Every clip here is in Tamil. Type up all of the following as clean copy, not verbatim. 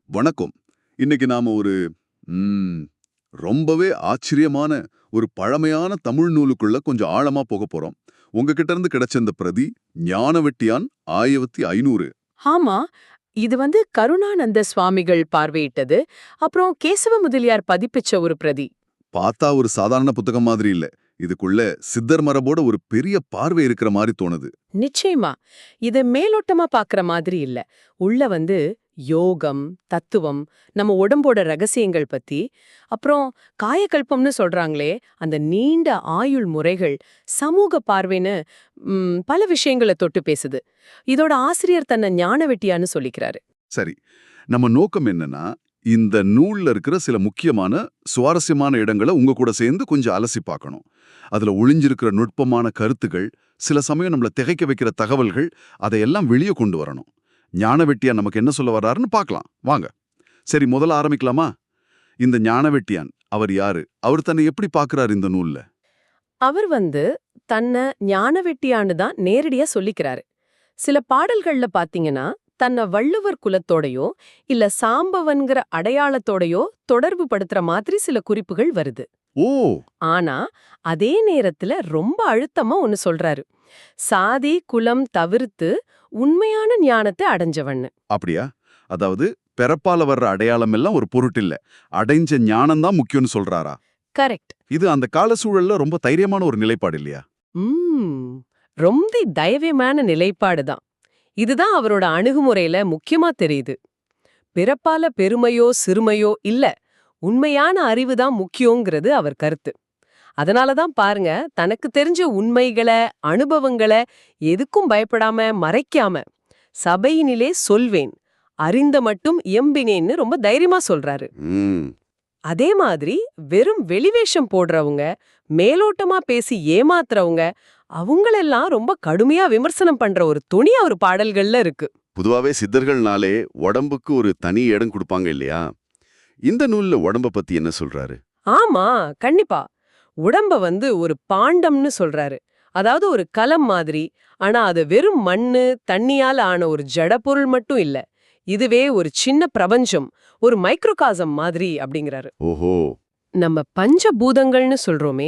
வணக்கம். இன்னைக்கு நாம ஒரு ம், ரொம்பவே ஆச்சரியமான ஒரு பழமையான தமிழ் நூலுக்குள்ள கொஞ்சம் ஆழமா போக போறோம். உங்ககிட்ட இருந்து கிடைச்ச இந்த பிரதி ஞானவெட்டியான் 1500. ஆமா. இது கருணானந்த சுவாமிகள் பார்வையிட்டது. அப்புறம் கேசவ முதலியார் பதிப்பிச்ச ஒரு பிரதி. பார்த்தா ஒரு சாதாரண புத்தகம் மாதிரி இல்ல. இதுக்குள்ள சித்தர் மரபோட ஒரு பெரிய பார்வை இருக்கிற மாதிரி தோணுது. நிச்சயமா. இது மேலோட்டமா பாக்குற மாதிரி இல்ல. உள்ள யோகம், தத்துவம், நம்ம உடம்போட ரகசியங்கள் பத்தி, அப்புறம் காயகல்பம்னு சொல்றாங்களே, அந்த நீண்ட ஆயுள் முறைகள், சமூக பார்வைன்னு பல விஷயங்கள தொட்டு பேசுது. இதோட ஆசிரியர் தன்னை ஞானவெட்டியான்னு சொல்லிக்கிறாரு. சரி, நம்ம நோக்கம் என்னன்னா, இந்த நூல்ல இருக்கிற சில முக்கியமான சுவாரஸ்யமான இடங்களை உங்க கூட சேர்ந்து கொஞ்சம் அலசி பார்க்கணும். அதுல ஒளிஞ்சிருக்கிற நுட்பமான கருத்துகள், சில சமயம் நம்மள திகைக்க வைக்கிற தகவல்கள், அதையெல்லாம் வெளியே கொண்டு வரணும். ஞானவெட்டியான் நமக்கு என்ன சொல்ல வர்றாருன்னு பார்க்கலாம் வாங்க. சரி, முதல்ல ஆரம்பிக்கலாமா? இந்த ஞானவெட்டியான் அவர் யாரு? அவர் தன்னை எப்படி பார்க்கறாரு இந்த நூல்ல? அவர் தன்னை ஞானவெட்டியான்னு தான் நேரடியா சொல்லிக்கிறாரு. சில பாடல்கள்ல பாத்தீங்கன்னா, தன்னை வள்ளுவர் குலத்தோடையோ இல்ல சாம்பவன்கிற அடையாளத்தோடையோ தொடர்பு படுத்துற மாதிரி சில குறிப்புகள் வருது. ஓ, ஆனா அதே நேரத்துல ரொம்ப அழுத்தமா ஒன்னு சொல்றாரு. சாதி குலம் தவிர்த்து உண்மையான ஞானத்தை அடைஞ்சவன்னு. அப்படியா? அதாவது பிறப்பால வர்ற அடையாளம் எல்லாம் ஒரு பொருட்டில்ல, அடைஞ்ச ஞானம் தான் முக்கியம்னு சொல்றாரா? கரெக்ட். இது அந்த கால சூழல்ல ரொம்ப தைரியமான ஒரு நிலைப்பாடு இல்லையா? ரொம்ப தைரியமான நிலைப்பாடுதான். இதுதான் அவரோட அணுகுமுறையில முக்கியமா தெரியுது. பிறப்பால பெருமையோ சிறுமையோ இல்ல, உண்மையான அறிவுதான் முக்கியங்கிறது அவர் கருத்து. அதனாலதான் பாருங்க, தனக்கு தெரிஞ்ச உண்மைகளை அனுபவங்களை எதுக்கும் பயப்படாம மறைக்காம சபையினிலே சொல்வேன், அறிந்த மட்டும் எம்பினேன்னு ரொம்ப தைரியமா சொல்றாரு. ம், அதே மாதிரி வெறும் வெளிவேஷம் போடுறவங்க, மேலோட்டமா பேசி ஏமாத்துறவங்க, அவங்களெல்லாம் ரொம்ப கடுமையா விமர்சனம் பண்ற ஒரு துணி அவர் பாடல்கள்ல இருக்கு. பொதுவாவே சித்தர்கள்னாலே உடம்புக்கு ஒரு தனி இடம் கொடுப்பாங்க இல்லையா? இந்த நூல்ல உடம்ப பத்தி என்ன சொல்றாரு? ஆமா, கண்டிப்பா. உடம்ப ஒரு பாண்டம்னு சொல்றாரு. அதாவது ஒரு கலம் மாதிரி. ஆனா அது வெறும் மண்ணு, தண்ணியால ஆன ஒரு ஜடப்பொருள் மட்டும் இல்ல. இதுவே ஒரு சின்ன பிரபஞ்சம், ஒரு மைக்ரோகாசம் மாதிரி அப்படிங்கிறாரு. ஓஹோ, நம்ம பஞ்சபூதங்கள்னு சொல்றோமே,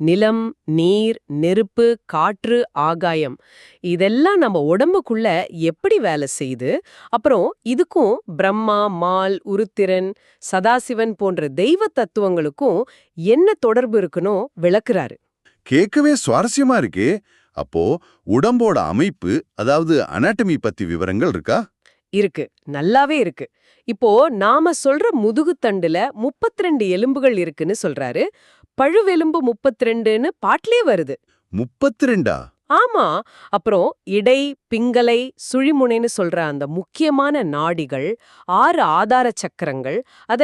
நிலம், நீர், நெருப்பு, காற்று, ஆகாயம், இதெல்லாம் நம்ம உடம்புக்குள்ள எப்படி வேலை செய்யுது, அப்புறம் இதுக்கும் பிரம்மா, மால், உருத்திரன், சதாசிவன் போன்ற தெய்வ தத்துவங்களுக்கும் என்ன தொடர்பு இருக்குன்னு விளக்குறாரு. கேட்கவே சுவாரஸ்யமா இருக்கே. அப்போ உடம்போட அமைப்பு, அதாவது அனாட்டமி பத்தி விவரங்கள் இருக்கா? இருக்கு, நல்லாவே இருக்கு. இப்போ நாம சொல்ற முதுகுத்தண்டுல 32 எலும்புகள் இருக்குன்னு சொல்றாரு. பழுவெலும்பு 32ன்னு பாட்டிலே வருது. 32ஆ? ஆமா. அப்புறம் இடை, பிங்கலை, சுழிமுனைன்னு சொல்ற அந்த முக்கியமான நாடிகள், 6 ஆதார சக்கரங்கள், அத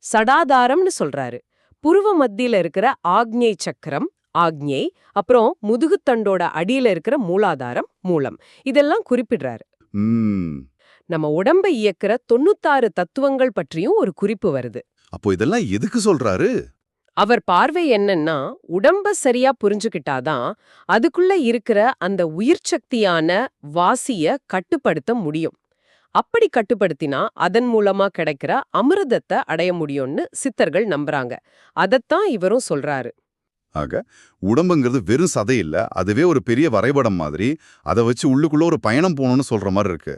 சடாதாரம்னு சொல்றாரு. புருவ மத்தியில இருக்கிற ஆக்ஞை சக்கரம், ஆக்ஞை, அப்புறம் முதுகுத்தண்டோட அடியில இருக்கிற மூலாதாரம், மூலம், இதெல்லாம் குறிப்பிடுறாரு. ம், நம்ம உடம்பை இயக்குற 96 தத்துவங்கள் பற்றியும் ஒரு குறிப்பு வருது. அப்போ இதெல்லாம் எதுக்கு சொல்றாரு? அவர் பார்வை என்னன்னா, உடம்ப சரியா புரிஞ்சுக்கிட்டாதான் அதுக்குள்ள இருக்கிற அந்த உயிர் சக்தியான வாசிய கட்டுப்படுத்த முடியும். அப்படி கட்டுப்படுத்தினா அதன் மூலமா கிடைக்கிற அமிர்தத்தை அடைய முடியும்னு சித்தர்கள் நம்புறாங்க. அதத்தான் இவரும் சொல்றாரு. ஆக, உடம்புங்கிறது வெறும் சதை இல்ல, அதுவே ஒரு பெரிய வரைபடம் மாதிரி. அதை வச்சு உள்ளுக்குள்ள ஒரு பயணம் போகணும்னு சொல்ற மாதிரி இருக்கு.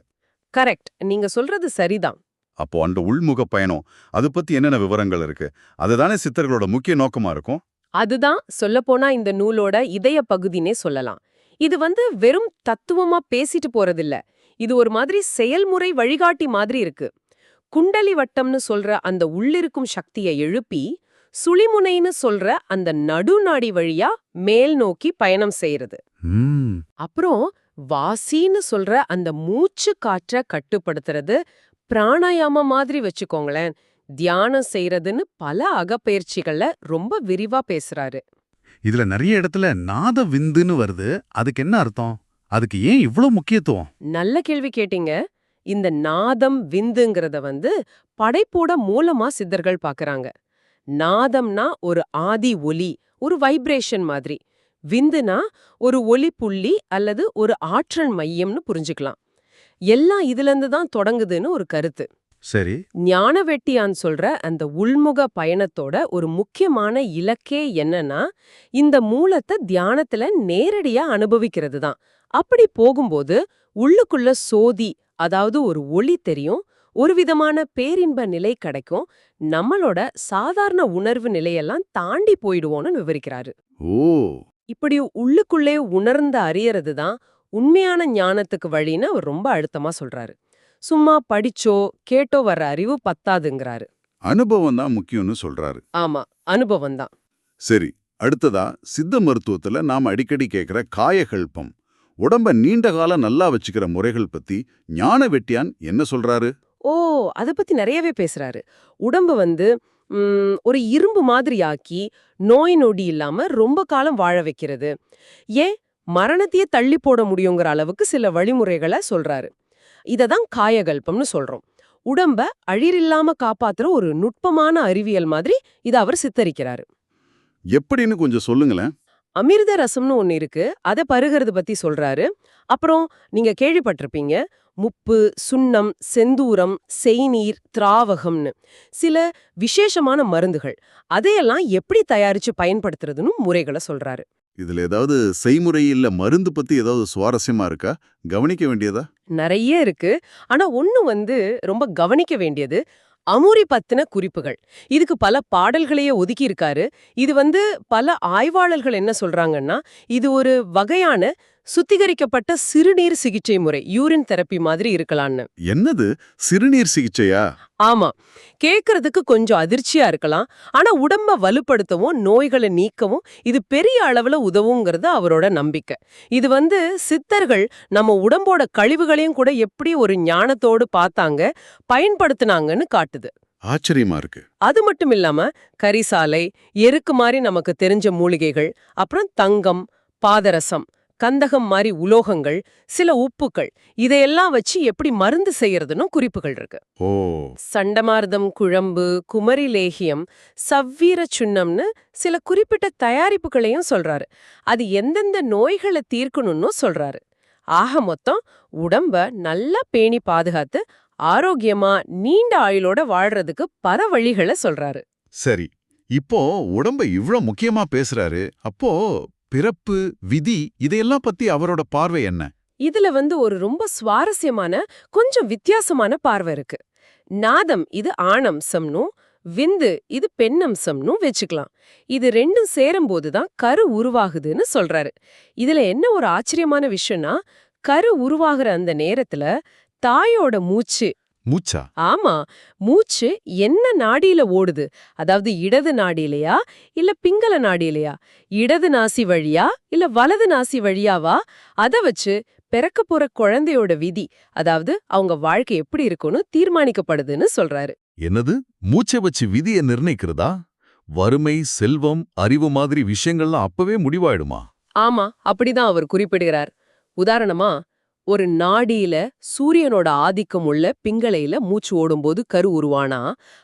கரெக்ட், நீங்க சொல்றது சரிதான். அப்போ அந்த உள்முக பயணம், அது பத்தி என்னென்ன விவரங்கள் இருக்கு? அதுதானே சித்தர்களோட முக்கிய நோக்கமா இருக்கும். அதுதான் சொல்லப்போனா இந்த நூலோட இதய பகுதினே சொல்லலாம். இது வெறும் தத்துவமா பேசிட்டு போறதில்ல. இது ஒரு மாதிரி செயல்முறை வழிகாட்டி மாதிரி இருக்கு. குண்டலி வட்டம்னு சொல்ற அந்த உள்ளிருக்கும் சக்தியை எழுப்பி, சுழிமுனைன்னு சொல்ற அந்த நடுநாடி வழியா மேல் நோக்கி பயணம் செய்யறது. ம், அப்புறம் வாசின்னு சொல்ற அந்த மூச்சு காற்ற கட்டுப்படுத்துறது, பிராணாயாம மாதிரி வச்சுக்கோங்களேன், தியானம் செய்யறதுன்னு பல அகப்பயிற்சிகள்ல ரொம்ப விரிவா பேசுறாரு. இதுல நிறைய இடத்துல நாத விந்துன்னு வருது. அதுக்கு என்ன அர்த்தம்? அதுக்கு ஏன் இவ்ளோ முக்கியத்துவம்? நல்ல கேள்வி கேட்டீங்க. இந்த நாதம் விந்துங்கிறத படைப்போட மூலமா சித்தர்கள் பாக்குறாங்க. நாதம்னா ஒரு ஆதி ஒலி, ஒரு வைப்ரேஷன் மாதிரி. விந்துனா ஒரு ஒலி புள்ளி அல்லது ஒரு ஆற்றல் மையம்னு புரிஞ்சுக்கலாம். எல்லாம் இதுல இருந்து தான் தொடங்குதுன்னு ஒரு கருத்து. சரி. ஞானவெட்டியான் சொல்ற அந்த உள்முக பயணத்தோட ஒரு முக்கியமான இலக்கே என்னன்னா, இந்த மூலத்தை தியானத்துல நேரடியா அனுபவிக்கிறது தான். அப்படி போகும்போது உள்ளுக்குள்ள சோதி, அதாவது ஒரு ஒளி தெரியும், ஒரு விதமான பேரின்ப நிலை கிடைக்கும், நம்மளோட சாதாரண உணர்வு நிலையெல்லாம் தாண்டி போயிடுவோம்னு விவரிக்கிறாரு. ஓ, இப்படி உள்ளுக்குள்ளே உணர்ந்து அறியறது தான் உண்மையான ஞானத்துக்கு வழின்னு அவர் ரொம்ப அழுத்தமா சொல்றாரு. சும்மா படிச்சோ கேட்டோ வர்ற அறிவு பத்தாதுங்கிறாரு. அனுபவம் தான் முக்கியம்னு சொல்றாரு. ஆமா, அனுபவம் தான். சரி, அடுத்ததா சித்த மருத்துவத்துல நாம அடிக்கடி கேட்கிற காயகல்பம், உடம்ப நீண்ட காலம் நல்லா வச்சுக்கிற முறைகள் பத்தி ஞானவெட்டியான் என்ன சொல்றாரு? ஓ, அத பத்தி நிறையவே பேசுறாரு. உடம்பு வந்து ஒரு இரும்பு மாதிரி ஆக்கி நோய் நொடி இல்லாம ரொம்ப காலம் வாழ வைக்கிறது. ஏன் மரணத்தையே தள்ளி போட முடியுங்கிற அளவுக்கு சில வழிமுறைகளை சொல்றாரு. இததான் காயகல்பம்னு சொல்றோம். உடம்ப அழிரில்லாம காப்பாத்துற ஒரு நுட்பமான அறிவியல் மாதிரி இத அவர் சித்தரிக்கிறாரு. எப்படின்னு கொஞ்சம் சொல்லுங்களேன். அமிர்த ரசம்னு ஒண்ணு இருக்கு. அத பருகிறது பத்தி சொல்றாரு. அப்புறம் நீங்க கேள்விப்பட்டிருப்பீங்க, முப்பு, சுண்ணம், செந்தூரம், செய்நீர், திராவகம்னு சில விசேஷமான மருந்துகள். அதையெல்லாம் எப்படி தயாரிச்சு பயன்படுத்துறதுன்னு முறைகளை சொல்றாரு. இதுல ஏதாவது செய்முறை இல்ல மருந்து பத்தி ஏதாவது சுவாரஸ்யமா இருக்கா? கவனிக்க வேண்டியதா? நிறைய இருக்கு. ஆனா ஒண்ணு வந்து ரொம்ப கவனிக்க வேண்டியது, அமுரி பத்தின குறிப்புகள். இதுக்கு பல பாடல்களையே ஒதுக்கி இருக்காரு. இது வந்து பல ஆய்வாளர்கள் என்ன சொல்றாங்கன்னா, இது ஒரு வகையான சுத்திகரிக்கப்பட்ட சிறுநீர் சிகிச்சை முறை, யூரின் தெரப்பி மாதிரி இருக்கலாம்னு. என்னது, சிறுநீர் சிகிச்சையா? ஆமா, கேட்கறதுக்கு கொஞ்சம் அதிர்ச்சியா இருக்கலாம். ஆனா உடம்ப வலுப்படுத்தவும் நோய்களை நீக்கவும் இது பெரிய அளவுல உதவுங்கிறது அவரோட நம்பிக்கை. இது வந்து சித்தர்கள் நம்ம உடம்போட கழிவுகளையும் கூட எப்படி ஒரு ஞானத்தோடு பார்த்தாங்க, பயன்படுத்தினாங்கன்னு காட்டுது. ஆச்சரியமா இருக்கு. அது மட்டும் இல்லாம கரிசாலை, எருக்கு மாதிரி நமக்கு தெரிஞ்ச மூலிகைகள், அப்புறம் தங்கம், பாதரசம், கந்தகம் மாதிரி உலோகங்கள், சில உப்புக்கள், இதையெல்லாம் வச்சு எப்படி மருந்து செய்யறதுன்னு குறிப்புகள் இருக்கு. ஓ, சண்டமார்தம் குழம்பு, குமரி லேகியம், சவ்வீர சுண்ணம்னு சில குறிப்பிட்ட தயாரிப்புகளையும் சொல்றாரு. அது எந்தெந்த நோய்களை தீர்க்கணும்னு சொல்றாரு. ஆக மொத்தம் உடம்ப நல்லா பேணி பாதுகாத்து ஆரோக்கியமா நீண்ட ஆயுளோட வாழ்றதுக்கு பல வழிகளை சொல்றாரு. சரி. இப்போ உடம்ப இவ்ளோ முக்கியமா பேசுறாரு. அப்போ பிறப்பு, விதி இதையெல்லாம் பத்தி அவரோட பார்வை என்ன? இதுல வந்து ஒரு ரொம்ப சுவாரஸ்யமான, கொஞ்சம் வித்தியாசமான பார்வை இருக்கு. நாதம் இது ஆணம்சம்னும், விந்து இது பெண்ணம்சம்னும் வச்சுக்கலாம். இது ரெண்டும் சேரும்போது தான் கரு உருவாகுதுன்னு சொல்றாரு. இதுல என்ன ஒரு ஆச்சரியமான விஷயம்னா, கரு உருவாகிற அந்த நேரத்துல தாயோட மூச்சு, மூச்சா? ஆமா, மூச்சு என்ன நாடியில ஓடுது, அதாவது இடது நாடியிலையா இல்ல பிங்கள நாடியிலையா, இடது நாசி வழியா இல்ல வலது நாசி வழியாவா, அத வச்சு பிறக்க போற குழந்தையோட விதி, அதாவது அவங்க வாழ்க்கை எப்படி இருக்கும்னு தீர்மானிக்கப்படுதுன்னு சொல்றாரு. என்னது, மூச்சை வச்சு விதியை நிர்ணயிக்கிறதா? வறுமை, செல்வம், அறிவு மாதிரி விஷயங்கள்லாம் அப்பவே முடிவாயிடுமா? ஆமா, அப்படிதான் அவர் குறிப்பிடுகிறார். உதாரணமா, ஒரு நாடியில சூரியனோட ஆதிக்கம் உள்ள பிங்களையில மூச்சு ஓடும்போது கரு உருவானா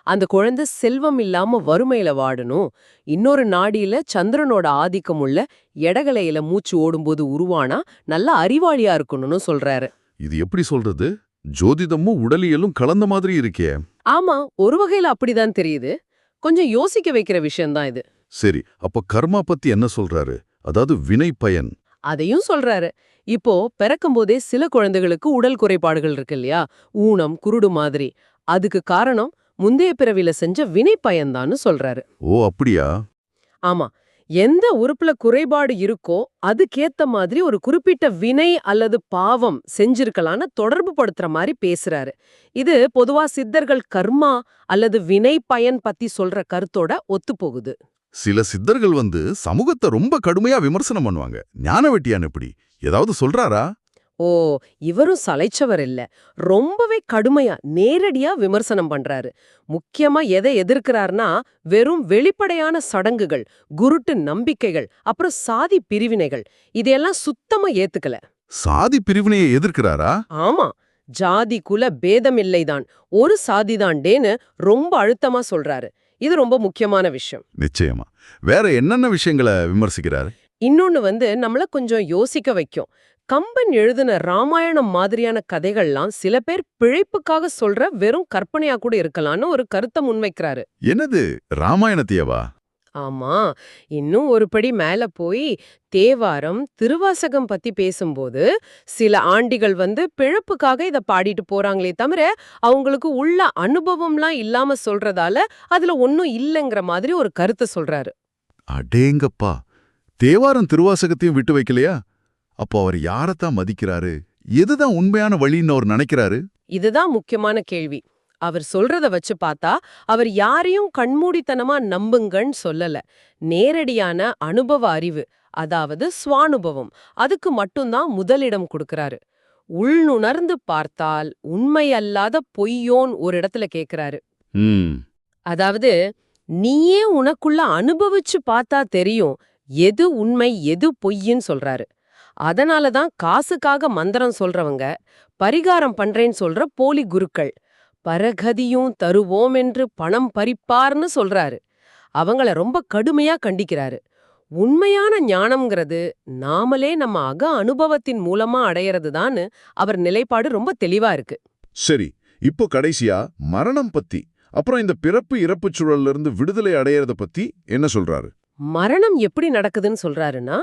அந்த குழந்தை செல்வம் இல்லாம வறுமையில வாடணும். இன்னொரு நாடியில சந்திரனோட ஆதிக்கம் உள்ள எடகலையில மூச்சு ஓடும்போது உருவானா நல்லா அறிவாளியா இருக்கணும்னு சொல்றாரு. இது எப்படி சொல்றது? ஜோதிடமும் உடலியலும் கலந்த மாதிரி இருக்கே. ஆமா, ஒரு வகையில அப்படிதான் தெரியுது. கொஞ்சம் யோசிக்க வைக்கிற விஷயம்தான் இது. சரி, அப்ப கர்மா பத்தி என்ன சொல்றாரு? அதாவது வினை பயன். அதையும் சொல்றாரு. இப்போ பிறக்கும்போதே சில குழந்தைகளுக்கு உடல் குறைபாடுகள் இருக்கு இல்லையா, ஊனம், குருடு மாதிரி. அதுக்கு காரணம் முந்தைய பிறவில செஞ்ச வினை பயன்தான்னு சொல்றாரு. ஓ, அப்படியா? ஆமா, எந்த உறுப்புல குறைபாடு இருக்கோ அதுக்கேத்த மாதிரி ஒரு குறிப்பிட்ட வினை அல்லது பாவம் செஞ்சிருக்கலான்னு தொடர்பு படுத்துற மாதிரி பேசுறாரு. இது பொதுவா சித்தர்கள் கர்மா அல்லது வினை பயன் பத்தி சொல்ற கருத்தோட ஒத்துப்போகுது. சில சித்தர்கள் சமூகத்தை ரொம்ப கடுமையா விமர்சனம் பண்ணுவாங்க. ஞானவெட்டியான் எப்படி ஏதாவது சொல்றாரா? ஓ, இவரும் சலைச்சவர் இல்ல. ரொம்பவே கடுமையா நேரடியா விமர்சனம் பண்றாரு. முக்கியமா எதை எதிர்க்கிறார்னா, வெறும் வெளிப்படையான சடங்குகள், குருட்டு நம்பிக்கைகள், அப்புறம் சாதி பிரிவினைகள், இதையெல்லாம் சுத்தமா ஏத்துக்கல. சாதி பிரிவினையை எதிர்க்கிறாரா? ஆமா, ஜாதி குல பேதமில்லைதான், ஒரு சாதிதான்டேன்னு ரொம்ப அழுத்தமா சொல்றாரு. இது ரொம்ப முக்கியமான விஷயம். நிச்சயமா. வேற என்னென்ன விஷயங்களை விமர்சிக்கிறாரு? இன்னொன்னு நம்மள கொஞ்சம் யோசிக்க வைக்கும். கம்பன் எழுதின ராமாயணம் மாதிரியான கதைகள்லாம் சில பேர் பிழைப்புக்காக சொல்ற வெறும் கற்பனையா கூட இருக்கலாம்னு ஒரு கருத்தை முன்வைக்கிறாரு. என்னது ராமாயணத்தையவா? ஆமா, இன்னும் ஒரு படி மேல போய் தேவாரம், திருவாசகம் பத்தி பேசும்போது சில ஆண்டிகள் வந்து பிழைப்புக்காக இத பாடிட்டு போறாங்களே தவிர அவங்களுக்கு உள்ள அனுபவம்லாம் இல்லாம சொல்றதால அதுல ஒண்ணும் இல்லைங்கிற மாதிரி ஒரு கருத்தை சொல்றாரு. அடேங்கப்பா, தேவாரம் திருவாசகத்தையும் விட்டு வைக்கலையா? அப்போ அவர் யாரத்தான் மதிக்கிறாரு? எதுதான் உண்மையான வழின்னு அவர் நினைக்கிறாரு? இதுதான் முக்கியமான கேள்வி. அவர் சொல்றத வச்சு பார்த்தா அவர் யாரையும் கண்மூடித்தனமா நம்புங்கன்னு சொல்லல. நேரடியான அனுபவ அறிவு, அதாவது ஸ்வானுபவம், அதுக்கு மட்டும்தான் முதலிடம் கொடுக்கறாரு. உள்நுணர்ந்து பார்த்தால் உண்மையல்லாத பொய்யோன் ஒரு இடத்துல கேக்குறாரு. ம். அதாவது நீயே உனக்குள்ள அனுபவிச்சு பார்த்தா தெரியும் எது உண்மை எது பொய்ன்னு சொல்றாரு. அதனாலதான் காசுக்காக மந்திரம் சொல்றவங்க, பரிகாரம் பண்றேன்னு சொல்ற போலி குருக்கள், பரகதியும் தருவோம் என்று பணம் பறிப்பார்னு சொல்றாரு. அவங்கள ரொம்ப கடுமையா கண்டிக்கிறாரு. உண்மையான ஞானம்ங்கிறது நாமளே நம்ம அக அனுபவத்தின் மூலமா அடையறதுதான்னு அவர் நிலைப்பாடு ரொம்ப தெளிவா இருக்கு. சரி, இப்போ கடைசியா மரணம் பத்தி, அப்புறம் இந்த பிறப்பு இறப்பு சூழல்ல இருந்து விடுதலை அடையறத பத்தி என்ன சொல்றாரு? மரணம் எப்படி நடக்குதுன்னு சொல்றாருன்னா,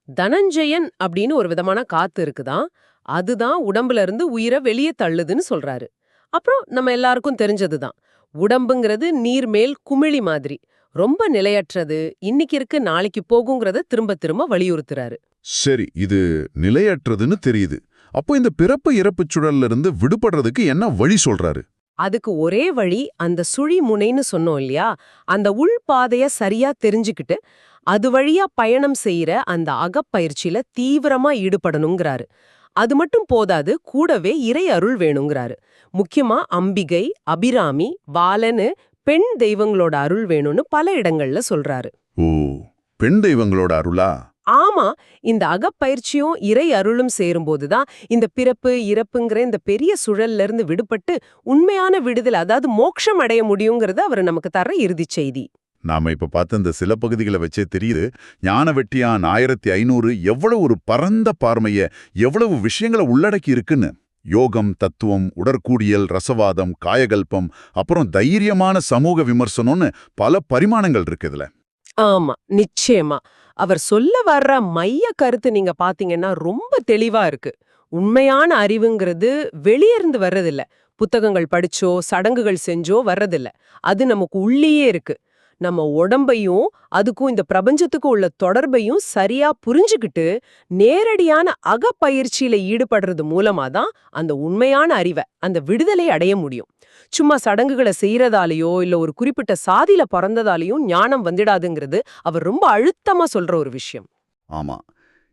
தனஞ்சயன் அப்படின்னு ஒரு விதமான காத்து இருக்குதான், அதுதான் உடம்புல இருந்து உயிரை வெளியே தள்ளுதுன்னு சொல்றாரு. அப்புறம் நம்ம எல்லாருக்கும் தெரிஞ்சதுதான், உடம்புங்கிறது நீர்மேல் குமிழி மாதிரி, ரொம்ப நிலையற்றது, இன்னைக்கு இருக்கு நாளைக்கு போகுங்கிறத திரும்ப திரும்ப வலியுறுத்துறாரு. சரி, இது நிலையற்றதுன்னு தெரியுது. அப்போ இந்த பிறப்பு இறப்பு சூழல்ல இருந்து விடுபடுறதுக்கு என்ன வழி சொல்றாரு? அதுக்கு ஒரே வழி அந்த சுழி முனைன்னு சொன்னோம் இல்லையா, அந்த உள் பாதைய சரியா தெரிஞ்சுக்கிட்டு அது வழியா பயணம் செய்யற அந்த அகப்பயிற்சியில தீவிரமா ஈடுபடணுங்கிறாரு. அது மட்டும் போதாது, கூடவே இறை அருள் வேணுங்கிறாரு. முக்கியமா அம்பிகை, அபிராமி, பாலன்னு பெண் தெய்வங்களோட அருள் வேணும்னு பல இடங்கள்ல சொல்றாரு. ஓ, பெண் தெய்வங்களோட அருளா? ஆமா, இந்த அகப்பயிற்சியும் இறை அருளும் சேரும்போதுதான் இந்த பிறப்பு இறப்புங்கிற இந்த பெரிய சுழல்ல இருந்து விடுபட்டு உண்மையான விடுதலை, அதாவது மோட்சம் அடைய முடியுங்கிறது அவர் நமக்கு தர இறுதிச் செய்தி. நாம இப்ப பார்த்த இந்த சில பகுதிகளை வச்சே தெரியுது, ஞான வெட்டியான் 1500 எவ்வளவு ஒரு பரந்த பார்மைய, எவ்வளவு விஷயங்களை உள்ளடக்கி இருக்குன்னு. யோகம், தத்துவம், உடற்கூடியல், ரசவாதம், காயகல்பம், அப்புறம் தைரியமான சமூக விமர்சனம்னு பல பரிமாணங்கள் இருக்கு இதுல. ஆமா, நிச்சயமா. அவர் சொல்ல வர்ற மைய கருத்து நீங்க பாத்தீங்கன்னா ரொம்ப தெளிவா இருக்கு. உண்மையான அறிவுங்கிறது வெளியிருந்து வர்றதில்ல, புத்தகங்கள் படிச்சோ சடங்குகள் செஞ்சோ வர்றதில்ல. அது நமக்கு உள்ளேயே இருக்கு. நம்ம உடம்பையும் அதுக்கும் இந்த பிரபஞ்சத்துக்கும் உள்ள தொடர்பையும் சரியா புரிஞ்சுக்கிட்டு நேரடியான அகப்பயிற்சியில ஈடுபடுறது மூலமா தான் அந்த உண்மையான அறிவை, அந்த விடுதலை அடைய முடியும். சும்மா சடங்குகளை செய்யறதாலேயோ இல்ல ஒரு குறிப்பிட்ட சாதியில பிறந்ததாலேயும் ஞானம் வந்துடாதுங்கிறது அவர் ரொம்ப அழுத்தமா சொல்ற ஒரு விஷயம். ஆமா,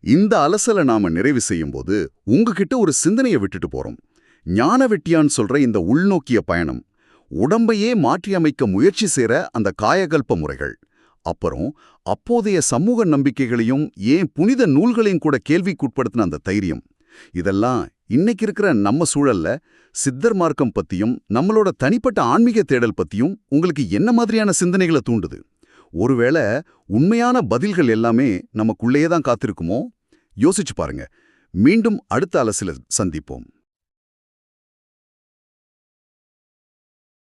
இந்த அலசலை நாம நிறைவு செய்யும்போது உங்ககிட்ட ஒரு சிந்தனையை விட்டுட்டு போறோம். ஞான வெட்டியான் சொல்ற இந்த உள்நோக்கிய பயணம், உடம்பையே மாற்றியமைக்க முயற்சி செய்ற அந்த காயகல்ப முறைகள், அப்புறம் அப்போதைய சமூக நம்பிக்கைகளையும் ஏன் புனித நூல்களையும் கூட கேள்விக்குட்படுத்தின அந்த தைரியம், இதெல்லாம் இன்னைக்கு இருக்கிற நம்ம சூழல்ல சித்தர் மார்க்கம் பத்தியும் நம்மளோட தனிப்பட்ட ஆன்மீக தேடல் பத்தியும் உங்களுக்கு என்ன மாதிரியான சிந்தனைகளை தூண்டுது? ஒருவேளை உண்மையான பதில்கள் எல்லாமே நமக்குள்ளேயே தான் காத்திருக்குமோ? யோசிச்சு பாருங்க. மீண்டும் அடுத்த அலசில சந்திப்போம்.